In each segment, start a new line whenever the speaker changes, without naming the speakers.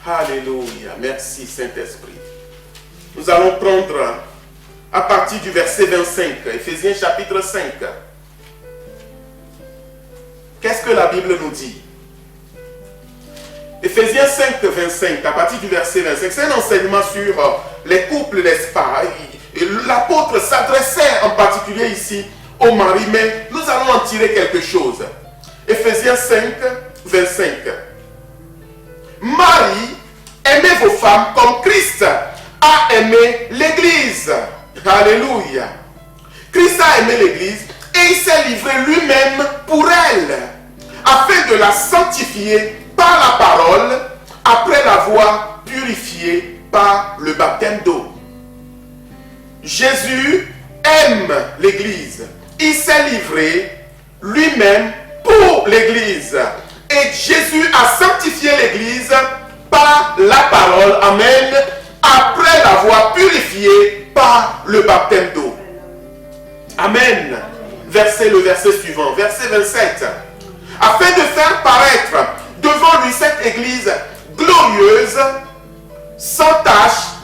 Alléluia. Merci Saint-Esprit. Nous allons prendre à partir du verset 25, Éphésiens chapitre 5. Qu'est-ce que la Bible nous dit? Éphésiens 5, 25, à partir du verset 25, c'est un enseignement sur les couples, n'est-ce pas? L'apôtre s'adressait en particulier ici au mari, mais nous allons en tirer quelque chose. Éphésiens 5, 25. Marie, aimez vos femmes comme Christ a aimé l'Église. Alléluia. Christ a aimé l'Église et il s'est livré lui-même pour elle, afin de la sanctifier par la parole, après l'avoir purifiée par le baptême d'eau. Jésus aime l'Église. Il s'est livré lui-même pour l'Église. Et Jésus a sanctifié l'Église par la parole. Amen. Après l'avoir purifiée par le baptême d'eau. Amen. Le verset suivant, verset 27. Afin de faire paraître devant lui cette Église glorieuse, sans tache,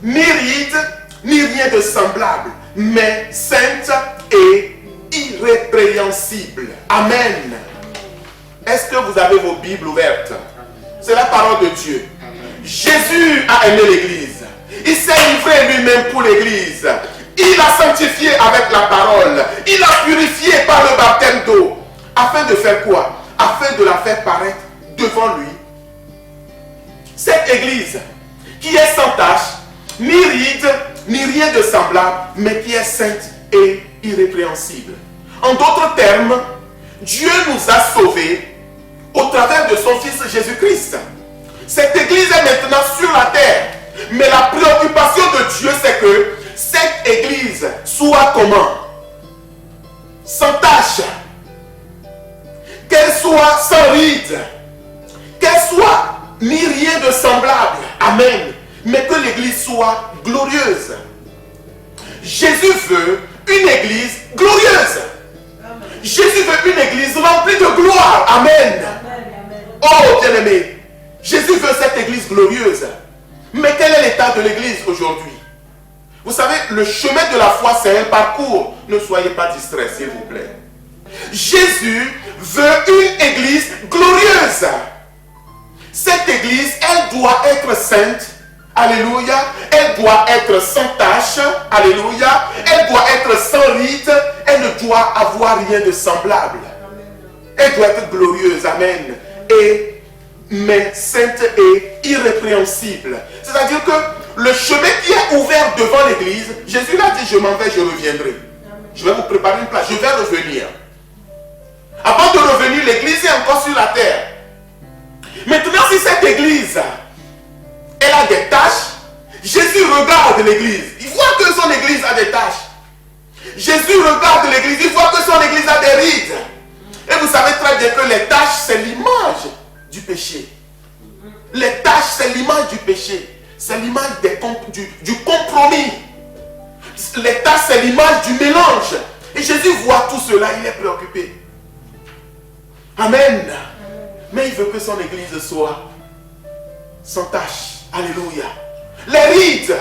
ni ride, ni rien de semblable, mais sainte et irrépréhensible. Amen. Est-ce que vous avez vos Bibles ouvertes? C'est la parole de Dieu. Jésus a aimé l'Église. Il s'est livré lui-même pour l'Église. Il a sanctifié avec la parole. Il a purifié par le baptême d'eau. Afin de faire quoi? Afin de la faire paraître devant lui. Cette Église qui est sans tache, ni ride, ni rien de semblable, mais qui est sainte et irrépréhensible. En d'autres termes, Dieu nous a sauvés au travers de son Fils Jésus-Christ. Cette Église est maintenant sur la terre. Mais la préoccupation de Dieu, c'est que cette Église soit comment? Sans tache. Qu'elle soit sans ride. Qu'elle soit ni rien de semblable. Amen. Mais que l'Église soit glorieuse. Jésus veut une Église glorieuse. Jésus veut une Église remplie de gloire. Amen. Oh, bien-aimé, Jésus veut cette Église glorieuse. Mais quel est l'état de l'Église aujourd'hui? Vous savez, le chemin de la foi, c'est un parcours. Ne soyez pas distraits, s'il vous plaît. Jésus veut une Église glorieuse. Cette Église, elle doit être sainte. Alléluia. Elle doit être sans tache. Alléluia. Elle doit être sans ride. Elle ne doit avoir rien de semblable. Elle doit être glorieuse. Amen. Mais sainte et irrépréhensible. C'est-à-dire que le chemin qui est ouvert devant l'Église, Jésus l'a dit, je m'en vais, je reviendrai. Je vais vous préparer une place, je vais revenir. Avant de revenir, l'Église est encore sur la terre. Maintenant, si cette Église, elle a des tâches, Jésus regarde l'Église. Il voit que son Église a des tâches. Jésus regarde l'Église, il voit que son Église a des rides. Et vous savez très bien que les tâches, c'est l'image du péché. Les tâches, c'est l'image du péché. C'est l'image du compromis. Les tâches, c'est l'image du mélange. Et Jésus voit tout cela, il est préoccupé. Amen. Mais il veut que son Église soit sans tâche. Alléluia. Les rides.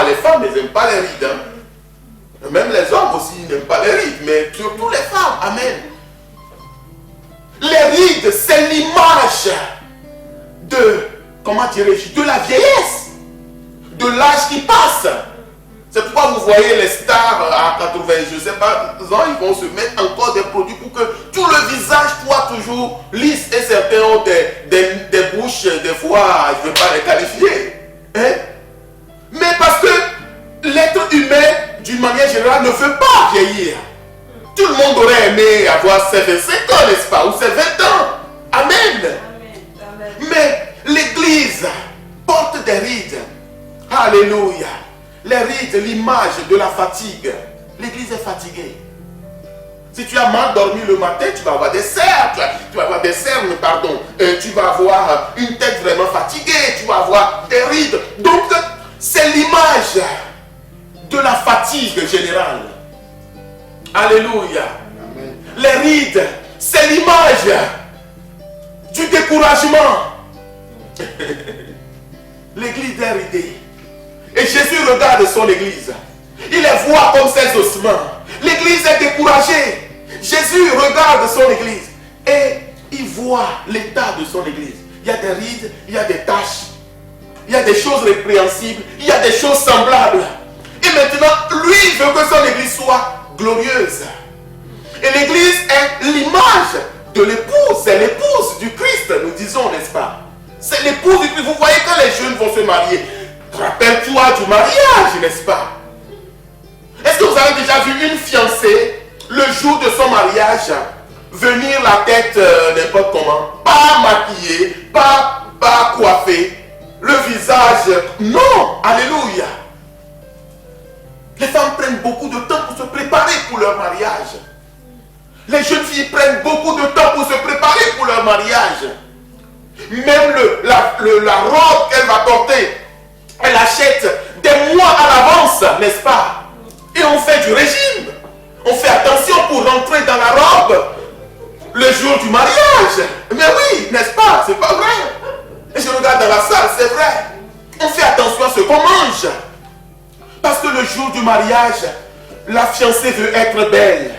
Les femmes, elles n'aiment pas les rides. Hein. Même les hommes aussi n'aiment pas les rides. Mais surtout les femmes. Amen. Les rides, c'est l'image de, comment dirais-je, de la vieillesse, de l'âge qui passe. C'est pourquoi vous voyez les stars à 80, je ne sais pas, ils vont se mettre encore des produits pour que tout le visage soit toujours lisse. Et certains ont des bouches, des fois, je ne vais pas les qualifier. Hein? Mais parce que l'être humain, d'une manière générale, ne veut pas vieillir. Tout le monde aurait aimé avoir ses 25 ans, n'est-ce pas? Ou ses 20 ans. Amen. Mais l'Église porte des rides. Alléluia. Les rides, l'image de la fatigue. L'Église est fatiguée. Si tu as mal dormi le matin, tu vas avoir des cernes. Tu vas avoir des cernes, pardon. Tu vas avoir une tête vraiment fatiguée. Tu vas avoir des rides. Donc, c'est l'image de la fatigue générale. Alléluia. Amen. Les rides, c'est l'image du découragement. L'église est ridée. Et Jésus regarde son église. Il les voit comme ses ossements. L'église est découragée. Jésus regarde son église. Et il voit l'état de son église. Il y a des rides, il y a des taches. Il y a des choses répréhensibles. Il y a des choses semblables. Et maintenant, lui, il veut que son église soit glorieuse. Et l'église est l'image de l'épouse. C'est l'épouse du Christ, nous disons, n'est-ce pas? C'est l'épouse du Christ. Vous voyez quand les jeunes vont se marier. Rappelle-toi du mariage, n'est-ce pas? Est-ce que vous avez déjà vu une fiancée, le jour de son mariage, venir la tête n'importe comment, pas maquillée, pas coiffée, le visage, non, alléluia. Les femmes prennent beaucoup de temps pour se préparer pour leur mariage. Les jeunes filles prennent beaucoup de temps pour se préparer pour leur mariage. Même la robe qu'elle va porter, elle achète des mois à l'avance, n'est-ce pas? Et on fait du régime. On fait attention pour rentrer dans la robe le jour du mariage. Mais oui, n'est-ce pas? C'est pas vrai. Et je regarde dans la salle, c'est vrai. On fait attention à ce qu'on mange. Parce que le jour du mariage, la fiancée veut être belle.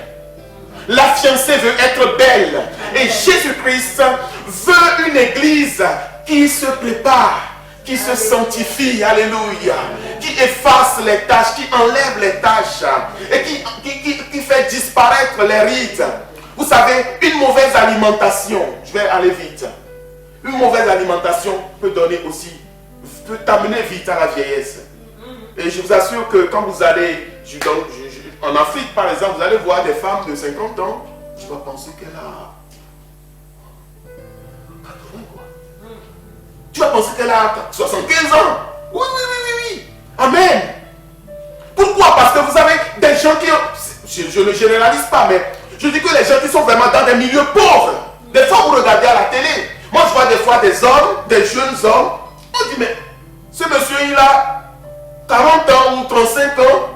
La fiancée veut être belle. Et Jésus-Christ veut une église qui se prépare, qui se sanctifie, alléluia, qui efface les tâches, qui enlève les tâches et qui fait disparaître les rides. Vous savez, une mauvaise alimentation, je vais aller vite, une mauvaise alimentation peut donner aussi, peut t'amener vite à la vieillesse. Et je vous assure que quand vous allez en Afrique par exemple, vous allez voir des femmes de 50 ans, tu vas penser qu'elle a 80 quoi. Tu vas penser qu'elle a 75 ans. Oui, oui, oui, oui, oui. Amen. Pourquoi? Parce que vous avez des gens qui... Je ne généralise pas, mais je dis que les gens qui sont vraiment dans des milieux pauvres. Des fois, vous regardez à la télé. Moi, je vois des fois des hommes, des jeunes hommes. On dit, mais ce monsieur, il a 40 ans ou 35 ans.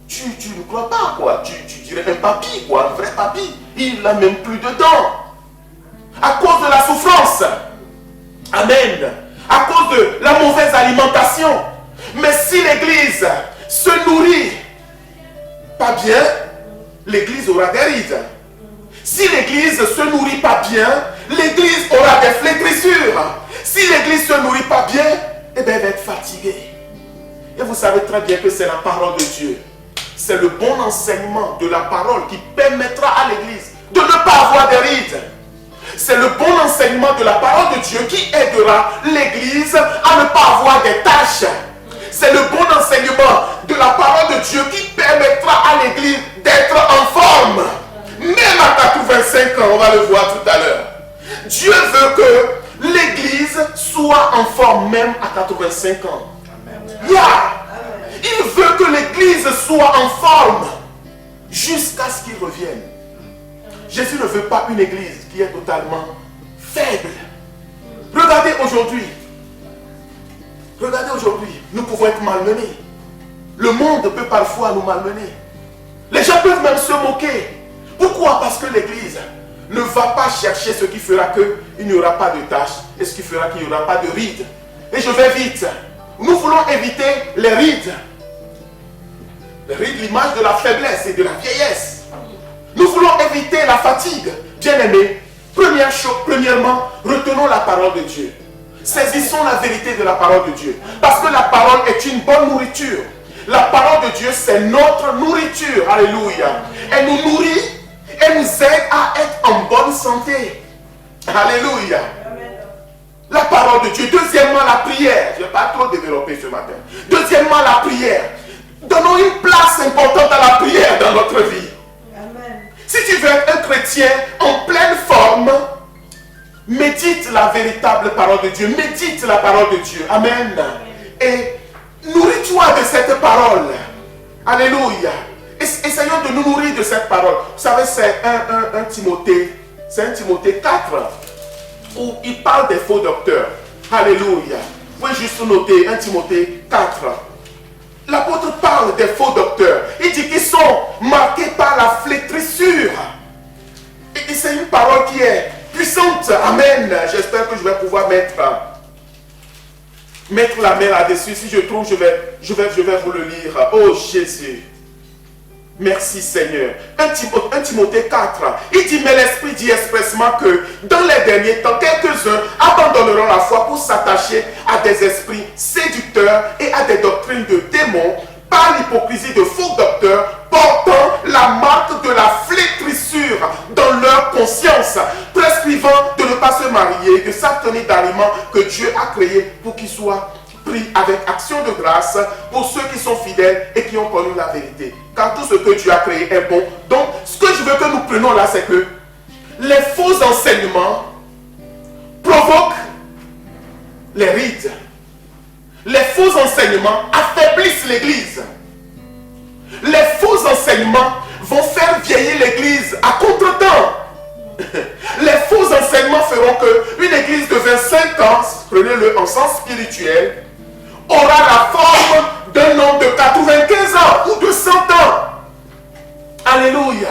Tu ne crois pas, quoi. Tu dirais un papy, quoi. Un vrai papy. Il n'a même plus de dents. À cause de la souffrance. Amen. À cause de la mauvaise alimentation. Mais si l'église se nourrit pas bien, l'église aura des rides. Si l'église se nourrit pas bien, l'église aura des flétrissures. Si l'église se nourrit pas bien, eh bien, elle va être fatiguée. Et vous savez très bien que c'est la parole de Dieu. C'est le bon enseignement de la parole qui permettra à l'église de ne pas avoir des rides. C'est le bon enseignement de la parole de Dieu qui aidera l'église à ne pas avoir des tâches. C'est le bon enseignement de la parole de Dieu qui permettra à l'église d'être en forme. Même à 85 ans, on va le voir tout à l'heure. Dieu veut que l'église soit en forme même à 85 ans. Yeah. Il veut que l'église soit en forme jusqu'à ce qu'il revienne. Jésus ne veut pas une église qui est totalement faible. Regardez aujourd'hui. Regardez aujourd'hui. Nous pouvons être malmenés. Le monde peut parfois nous malmener. Les gens peuvent même se moquer. Pourquoi? Parce que l'église ne va pas chercher ce qui fera qu'il n'y aura pas de tâches et ce qui fera qu'il n'y aura pas de rides. Et je vais vite. Nous voulons éviter les rides. Les rides, l'image de la faiblesse et de la vieillesse. Nous voulons éviter la fatigue. Bien-aimés, premièrement, retenons la parole de Dieu. Saisissons la vérité de la parole de Dieu. Parce que la parole est une bonne nourriture. La parole de Dieu, c'est notre nourriture. Alléluia. Elle nous nourrit, elle nous aide à être en bonne santé. Alléluia. La parole de Dieu. Deuxièmement, la prière. Je ne vais pas trop développer ce matin. Deuxièmement, la prière. Donnons une place importante à la prière dans notre vie. Amen. Si tu veux être un chrétien en pleine forme, médite la véritable parole de Dieu. Médite la parole de Dieu. Amen. Et nourris-toi de cette parole. Alléluia. Essayons de nous nourrir de cette parole. Vous savez, c'est un Timothée. C'est un Timothée 4 où il parle des faux docteurs. Alléluia. Vous pouvez juste noter 1 Timothée 4. L'apôtre parle des faux docteurs. Il dit qu'ils sont marqués par la flétrissure. Et c'est une parole qui est puissante. Amen. J'espère que je vais pouvoir mettre mettre la main là-dessus. Si je trouve, je vais vous le lire. Oh Jésus. Merci Seigneur. 1 Timothée 4, il dit, mais l'Esprit dit expressement que dans les derniers temps, quelques-uns abandonneront la foi pour s'attacher à des esprits séducteurs et à des doctrines de démons par l'hypocrisie de faux docteurs portant la marque de la flétrissure dans leur conscience, prescrivant de ne pas se marier, de s'abstenir d'aliments que Dieu a créés pour qu'ils soient pris avec action de grâce pour ceux qui sont fidèles et qui ont connu la vérité. Car tout ce que Dieu a créé est bon. Donc, ce que je veux que nous prenions là, c'est que les faux enseignements provoquent les rides. Les faux enseignements affaiblissent l'Église. Les faux enseignements vont faire vieillir l'Église à contre-temps. Les faux enseignements feront qu'une Église de 25 ans, prenez-le en sens spirituel, aura la forme d'un homme de 95 ans ou de 100 ans. Alléluia.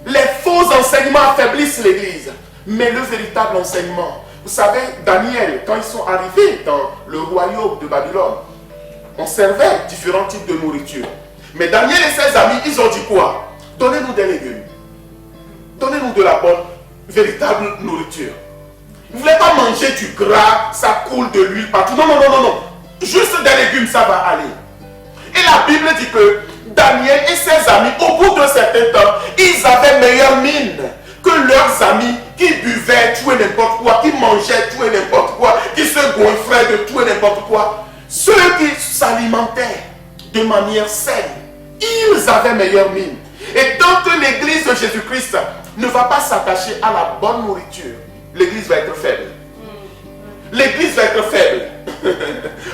Les faux enseignements affaiblissent l'Église. Mais le véritable enseignement, vous savez, Daniel, quand ils sont arrivés dans le royaume de Babylone, on servait différents types de nourriture. Mais Daniel et ses amis, ils ont dit quoi? Donnez-nous des légumes. Donnez-nous de la bonne, véritable nourriture. Vous ne voulez pas manger du gras, ça coule de l'huile partout. Non, non, non, non, non. Juste des légumes, ça va aller. Et la Bible dit que Daniel et ses amis, au bout d'un certain temps, ils avaient meilleure mine que leurs amis qui buvaient tout et n'importe quoi, qui mangeaient tout et n'importe quoi, qui se gonflaient de tout et n'importe quoi. Ceux qui s'alimentaient de manière saine, ils avaient meilleure mine. Et tant que l'Église de Jésus-Christ ne va pas s'attacher à la bonne nourriture, l'Église va être faible. L'Église va être faible.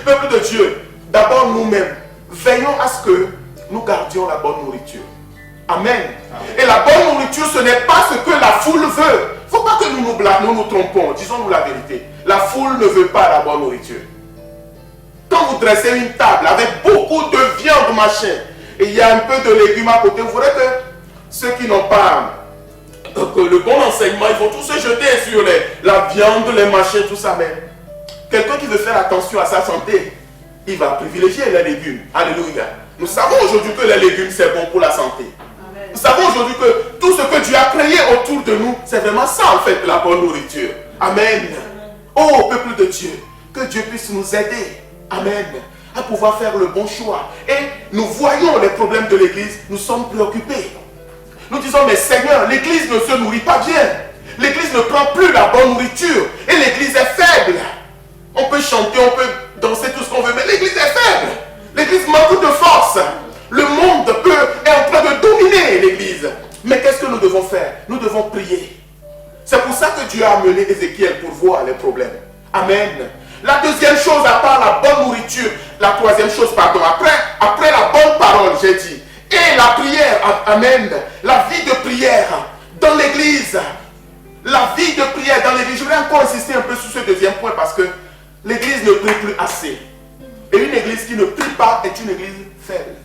Peuple de Dieu, d'abord nous-mêmes, veillons à ce que nous gardions la bonne nourriture. Amen. Et la bonne nourriture, ce n'est pas ce que la foule veut. Il ne faut pas que nous nous trompons. Disons-nous la vérité. La foule ne veut pas la bonne nourriture. Quand vous dressez une table avec beaucoup de viande, machin, et il y a un peu de légumes à côté, vous verrez que ceux qui n'ont pas le bon enseignement, ils vont tous se jeter sur la viande, les machins, tout ça. Mais quelqu'un qui veut faire attention à sa santé, il va privilégier les légumes. Alléluia. Nous savons aujourd'hui que les légumes, c'est bon pour la santé. Amen. Nous savons aujourd'hui que tout ce que Dieu a créé autour de nous, c'est vraiment ça en fait, la bonne nourriture. Amen. Oh, peuple de Dieu, que Dieu puisse nous aider. Amen. À pouvoir faire le bon choix. Et nous voyons les problèmes de l'Église, nous sommes préoccupés. Nous disons, mais Seigneur, l'Église ne se nourrit pas bien. L'Église ne prend plus la bonne nourriture. Et l'Église est faible. On peut chanter, on peut danser tout ce qu'on veut, mais l'Église est faible. L'Église manque de force. Le monde est en train de dominer l'Église. Mais qu'est-ce que nous devons faire? Nous devons prier. C'est pour ça que Dieu a amené Ézéchiel pour voir les problèmes. Amen. La deuxième chose, à part la bonne nourriture, la troisième chose, pardon, après la bonne parole, j'ai dit, et la prière, amen, la vie de prière dans l'église, la vie de prière dans l'église. Je voudrais encore insister un peu sur ce deuxième point parce que l'église ne prie plus assez. Et une église qui ne prie pas est une église faible.